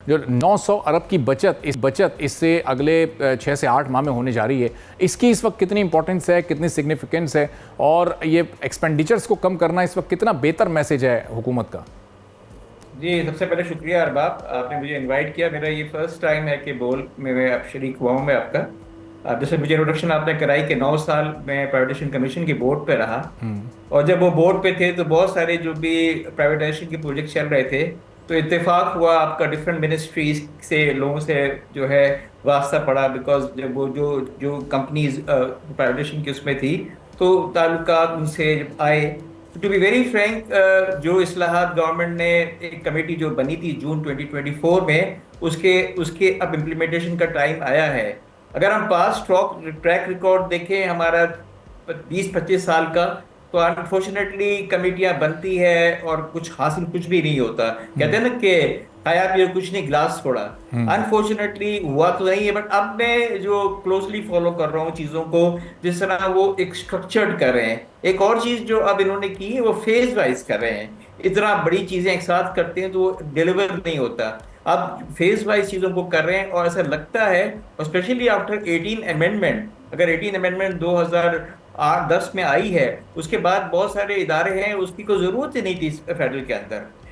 जो 900 अरब की बचत इससे अगले 6 से 8 माह में होने जा रही है, इसकी इस वक्त कितनी इंपॉर्टेंस है, कितनी सिग्निफिकेंस है, और ये एक्सपेंडिचर्स को कम करना इस वक्त कितना बेहतर मैसेज है हुकूमत का? जी, सबसे पहले शुक्रिया अरबाब, आपने मुझे इनवाइट किया। मेरा ये फर्स्ट टाइम है कि बोल में मैं अब शरीक हुआ हूँ मैं आपका। अब जैसे मुझे इंट्रोडक्शन आपने कराई कि 9 साल मैं प्राइवेटाइजेशन कमीशन के बोर्ड पे रहा, और जब वो बोर्ड पे थे तो बहुत सारे जो भी प्राइवेटाइजेशन के प्रोजेक्ट चल रहे थे, तो इत्तेफाक हुआ आपका डिफरेंट मिनिस्ट्रीज से लोगों से जो है वास्ता पड़ा। बिकॉज जब वो जो जो कंपनीज प्राइवेटाइजेशन की उसमें थी, तो ताल्लुकात उनसे जब आए, टू बी वेरी फ्रैंक, जो इस्लाहात गवर्नमेंट ने एक कमेटी जो बनी थी जून 2024 में, उसके उसके अब इम्प्लीमेंटेशन का टाइम आया है। अगर हम पास ट्रैक रिकॉर्ड देखें हमारा 20-25 साल का, तो अनफॉर्चुनेटली कमेटियां बनती है और कुछ हासिल कुछ भी नहीं होता। कहते हैं ना कि खाया पिया कुछ नहीं, गिलास छोड़ा। अनफॉर्चुनेटली हुआ तो नहीं है, बट अब मैं जो क्लोजली फॉलो कर रहा हूँ चीजों को, जिस तरह वो एक स्ट्रक्चर्ड कर रहे हैं। एक और चीज जो अब इन्होंने की है वो फेज वाइज कर रहे हैं। इतना बड़ी चीजें एक साथ करते हैं तो वो डिलीवर नहीं होता। अब फेज वाइज चीजों को कर रहे हैं, और ऐसा लगता है, और स्पेशली आफ्टर 18 अमेंडमेंट, अगर 18 अमेंडमेंट 2008-10 में आई है, उसके बाद बहुत सारे इदारे हैं उसकी कोई जरूरत ही नहीं थी फेडरल के अंदर।